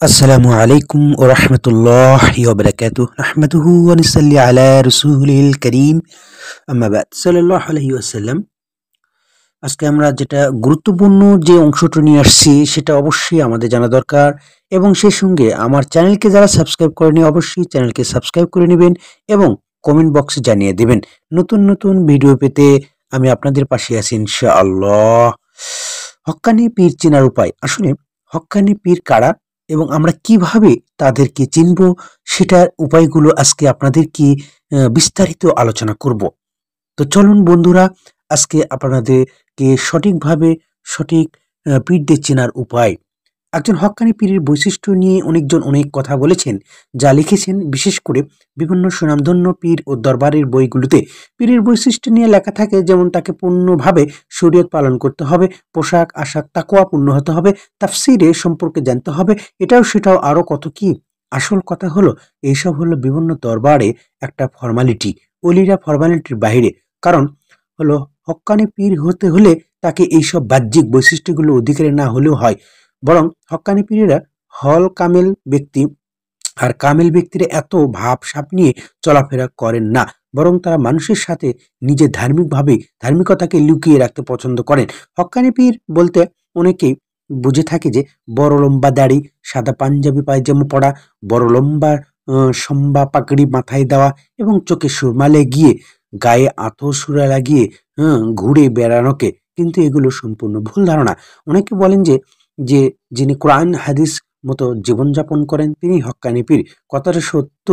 আসসালামু আলাইকুম ও রহমতুল্লাহি ওয়া বারাকাতুহু নাহমাদুহু ওয়া নুসাল্লি আলা রাসূলিল কারীম আম্মা বাদ সাল্লাল্লাহু আলাইহি ওয়াসাল্লাম। আজকে আমরা যেটা গুরুত্বপূর্ণ যে অংশটা নিয়ে আসছি সেটা অবশ্যই আমাদের জানা দরকার, এবং সেই সঙ্গে আমার চ্যানেলকে যারা সাবস্ক্রাইব করেনি অবশ্যই চ্যানেলকে সাবস্ক্রাইব করে নেবেন এবং কমেন্ট বক্সে জানিয়ে দিবেন। নতুন নতুন ভিডিও পেতে আমি আপনাদের পাশে আছি ইনশাআল্লাহ। হক্কানি পীর চেনার উপায়। আসলে হক্কানি পীর কারা এবং আমরা কিভাবে তাদেরকে চিনব, সেটার উপায়গুলো আজকে আপনাদেরকে বিস্তারিত আলোচনা করব। তো চলুন বন্ধুরা, আজকে আপনাদেরকে সঠিকভাবে সঠিক পীরদের চেনার উপায়। একজন হক্কানি পীরের বৈশিষ্ট্য নিয়ে অনেকজন অনেক কথা বলেছেন, যা লিখেছেন বিশেষ করে বিভিন্ন সুনামধন্য পীর ও দরবারের বইগুলোতে। পীরের বৈশিষ্ট্য নিয়ে লেখা থাকে যেমন তাকে পূর্ণভাবে শরীয়ত পালন করতে হবে, পোশাক আশাক তাকওয়া পূর্ণ হতে হবে, তাফসিরে সম্পর্কে জানতে হবে, এটাও সেটাও আরো কত কি। আসল কথা হলো এইসব হলো বিভিন্ন দরবারে একটা ফর্মালিটি, অলিরা ফর্মালিটির বাইরে। কারণ হলো হক্কানি পীর হতে হলে তাকে এইসব বাহ্যিক বৈশিষ্ট্যগুলো অধিকারী না হলেও হয়, বরং হক্কানি পীরেরা হল কামেল ব্যক্তি। আর কামেল ব্যক্তিরা এত ভাব সাপ নিয়ে চলাফেরা করেন না, বরং তারা মানুষের সাথে নিজের ধার্মিকতাকে লুকিয়ে রাখতে পছন্দ করেন। হক্কানি পীর বলতে অনেকেই বুঝে থাকে যে বড় লম্বা দাড়ি, সাদা পাঞ্জাবি পায়জামা পরা, বড় লম্বা সম্বা পাগড়ি মাথায় দেওয়া এবং চোখে সুরমা লাগিয়ে গায়ে আতর লাগিয়ে ঘুরে বেড়ানোকে। কিন্তু এগুলো সম্পূর্ণ ভুল ধারণা। অনেকে বলেন যে যে যিনি কোরআন হাদিস মতো জীবনযাপন করেন তিনি হক্কানি পীর। কথাটা সত্য,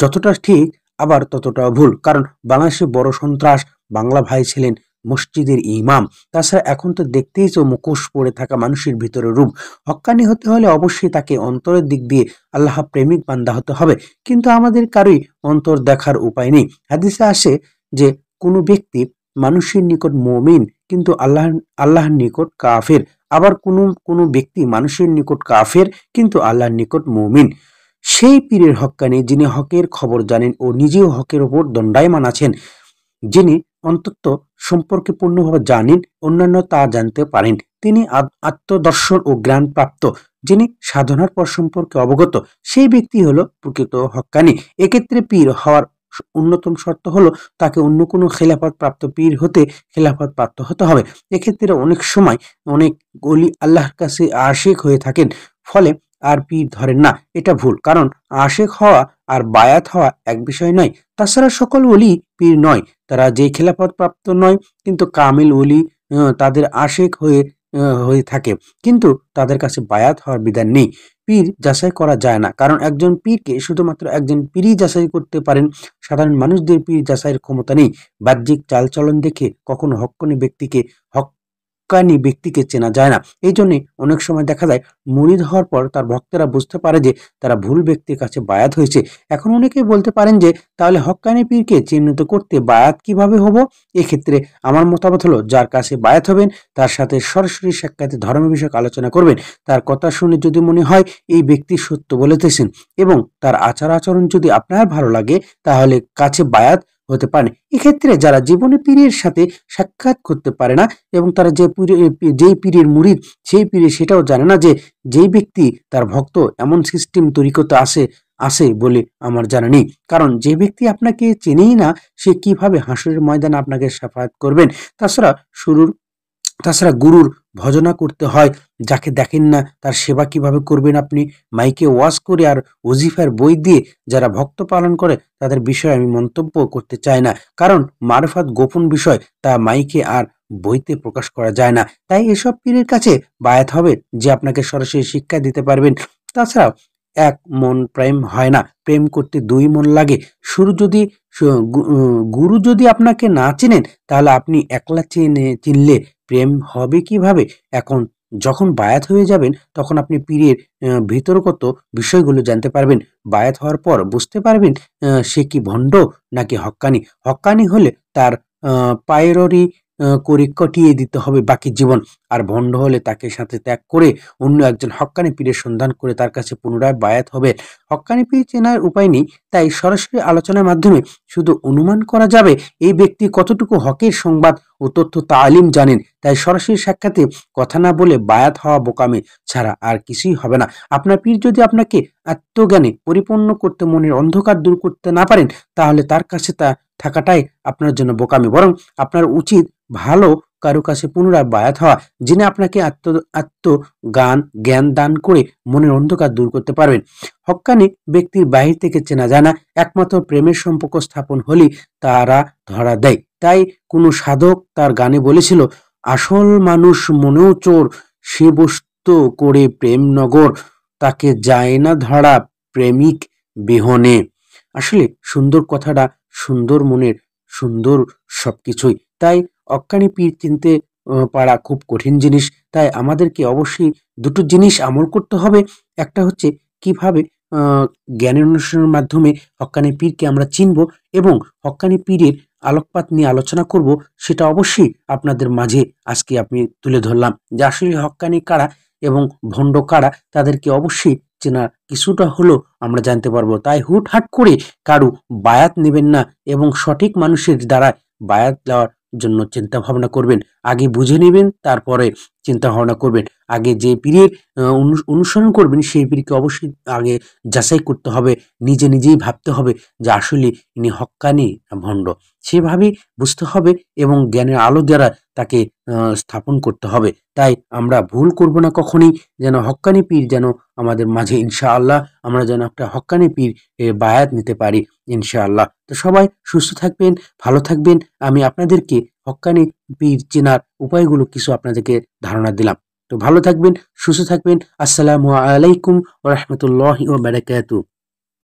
যতটা ঠিক আবার ততটা ভুল। কারণ বাংলাদেশে বড় সন্ত্রাস বাংলা ভাই ছিলেন মসজিদের ইমাম। তাছাড়া এখন তো দেখতেই তো মুখোশ পরে থাকা মানুষের ভিতরে রূপ। হক্কানি হতে হলে অবশ্যই তাকে অন্তরের দিক দিয়ে আল্লাহ প্রেমিক বান্দা হতে হবে, কিন্তু আমাদের কারোই অন্তর দেখার উপায় নেই। হাদিসে আসে যে কোনো ব্যক্তি মানুষের নিকট মুমিন কিন্তু আল্লাহর নিকট কাফের। আবার কোনো ব্যক্তি মানুষের নিকট কাফের কিন্তু আল্লাহর নিকট মুমিন। সেই পীরের হক্কানি যিনি হকের খবর জানেন ও নিজেও হকের ওপর দণ্ডায়মান আছেন, যিনি অন্তত সম্পর্কে পূর্ণভাবে জানেন, অন্যান্য তা জানতে পারেন। তিনি আত্মদর্শন ও জ্ঞান প্রাপ্ত, যিনি সাধনার পর সম্পর্কে অবগত, সেই ব্যক্তি হলো প্রকৃত হক্কানি। এক্ষেত্রে পীর হওয়ার অন্যতম শর্ত হলো তাকে অন্য কোনো খেলাফত প্রাপ্ত পীর হতে খেলাফত প্রাপ্ত হতে হবে। এক্ষেত্রে অনেক সময় অনেক অলি আল্লাহর কাছে আশিক হয়ে থাকেন, ফলে আর পীর ধরেন না। এটা ভুল, কারণ আশিক হওয়া আর বায়াত হওয়া এক বিষয় নয়। তাছাড়া সকল ওলি পীর নয়, তারা যে খেলাফত প্রাপ্ত নয় কিন্তু কামিল ওলি, তাদের আশিক হয়ে থাকে, কিন্তু তাদের কাছে বায়াত হওয়ার বিধান নেই। পীর যাচাই করা যায় না, কারণ একজন পীরকে শুধুমাত্র একজন পীরই যাচাই করতে পারেন। সাধারণ মানুষদের পীর যাচাইয়ের ক্ষমতা নেই। বাহ্যিক চালচলন দেখে কখনো হক্কানি ব্যক্তিকে চেনা যায় না। এই জন্যে অনেক সময় দেখা যায় মুরিদ হওয়ার পর তার ভক্তেরা বুঝতে পারে যে তারা ভুল ব্যক্তির কাছে বায়াত হয়েছে। এখন অনেকেই বলতে পারেন যে তাহলে হক্কানি পীরকে চিহ্নিত করতে বায়াত কিভাবে হব? এক্ষেত্রে আমার মতামত হলো যার কাছে বায়াত হবেন তার সাথে সরাসরি সাক্ষাতে ধর্ম বিষয়ক আলোচনা করবেন। তার কথা শুনে যদি মনে হয় এই ব্যক্তি সত্য বলিতেছেন এবং তার আচার আচরণ যদি আপনার ভালো লাগে, তাহলে কাছে বায়াত হতে পারেন। এক্ষেত্রে যারা জীবনে পীরের সাথে সাক্ষাৎ করতে পারে না এবং তারা যেই পীরের মুরিদ সেই পীরের সেটাও জানে না যে যেই ব্যক্তি তার ভক্ত, এমন সিস্টেম তরিকতে আছে বলে আমার জানা নেই। কারণ যে ব্যক্তি আপনাকে চেনেই না সে কিভাবে হাসরের ময়দানে আপনাকে শাফায়াত করবেন? তাছাড়া শুরুর তাছাড়া গুরুর ভজনা করতে হয়, যাকে দেখেন না তার সেবা কিভাবে করবেন আপনি? মাইকে ওয়াজ করে আর ওজিফার বই দিয়ে যারা ভক্ত পালন করে তাদের বিষয়ে আমি মন্তব্য করতে চাই না, কারণ মারফাত গোপন বিষয়, তা মাইকে আর বইতে প্রকাশ করা যায় না। তাই এসব পীরের কাছে বায়াত হবে যে আপনাকে সরাসরি শিক্ষা দিতে পারবেন। তাছাড়াও এক মন প্রেম হয় না, প্রেম করতে দুই মন লাগে। গুরু যদি আপনাকে না চেনেন তাহলে আপনি একলা চিনলে প্রেম হবে কিভাবে? এখন যখন বায়াত হয়ে যাবেন তখন আপনি পীরের ভিতরগত বিষয়গুলো জানতে পারবেন। বায়াত হওয়ার পর বুঝতে পারবেন সে কি ভণ্ড নাকি হক্কানি। হক্কানি হলে তার পায়েরই করে কটিয়ে দিতে হবে বাকি জীবন। আর ভণ্ড হলে তাকে সাথে ত্যাগ করে অন্য একজন হক্কানি পীরের সন্ধান করে তার কাছে পুনরায় বায়াত হবে। হক্কানি পীর চেনার উপায় নেই, তাই সরাসরি আলোচনার মাধ্যমে শুধু অনুমান করা যাবে এই ব্যক্তি কতটুকু হকের সংবাদ ও তথ্য তালিম জানেন। তাই সরাসরি সাক্ষাতে কথা না বলে বায়াত হওয়া বোকামি ছাড়া আর কিছুই হবে না। আপনার পীর যদি আপনাকে আত্মজ্ঞানে পরিপূর্ণ করতে, মনের অন্ধকার দূর করতে না পারেন, তাহলে তার কাছে তা থাকাটাই আপনার জন্য বোকামি। বরং আপনার উচিত ভালো কারো কাছে পুনরায় বায়াত হওয়া, যিনি আপনাকে জ্ঞান দান করে মনের অন্ধকার দূর করতে পারবেন। হক্কানি ব্যক্তির বাহির থেকে চেনা যায় না, একমাত্র প্রেমের সম্পর্ক স্থাপন হলেই তারা ধরা দেয়। তাই কোনো সাধক তার গানে বলেছিল, আসল মানুষ মনেও চোর, সে বস্তু করে প্রেম নগর, তাকে যায় না ধরা প্রেমিক বিহনে। আসলে সুন্দর কথাটা, সুন্দর মনের, সুন্দর সবকিছুই। তাই হক্কানি পীর চিনতে পারা খুব কঠিন জিনিস। তাই আমাদেরকে অবশ্যই দুটো জিনিস আমল করতে হবে। একটা হচ্ছে কিভাবে জ্ঞানের অনুষ্ঠানের মাধ্যমে হক্কানি পীরকে আমরা চিনব এবং হক্কানি পীরের আলোকপাত নিয়ে আলোচনা করব, সেটা অবশ্যই আপনাদের মাঝে আজকে আমি তুলে ধরলাম যে আসলে হক্কানি কারা এবং ভণ্ড কারা, তাদেরকে অবশ্যই চেনা কিছুটা হলেও আমরা জানতে পারবো। তাই হুটহাট করে কারু বায়াত নেবেন না এবং সঠিক মানুষের দ্বারা বায়াত দেওয়ার জন্য চিন্তা ভাবনা করবেন। আগে বুঝে নেবেন, তারপরে চিন্তা ভাবনা করবেন। আগে যে পীরের অনুসরণ করবেন সেই পীরকে অবশ্যই আগে যাচাই করতে হবে, নিজেই ভাবতে হবে যে আসলে ইনি হক্কানি না ভণ্ড। সেভাবেই বুঝতে হবে এবং জ্ঞানের আলো দ্বারা তাকে স্থাপন করতে হবে। তাই আমরা ভুল করব না কখনই, যেন হক্কানি পীর যেন আমাদের মাঝে ইনশাআল্লাহ আমরা যেন একটা হক্কানি পীর বায়াত নিতে পারি ইনশাআল্লাহ। তো সবাই সুস্থ থাকবেন, ভালো থাকবেন। আমি আপনাদেরকে হক্কানি পীর চেনার উপায়গুলো কিছু আপনাদেরকে ধারণা দিলাম। তো ভালো থাকবেন, সুস্থ থাকবেন। আসসালামু আলাইকুম ওয়া রাহমাতুল্লাহি ওয়া বারাকাতুহু।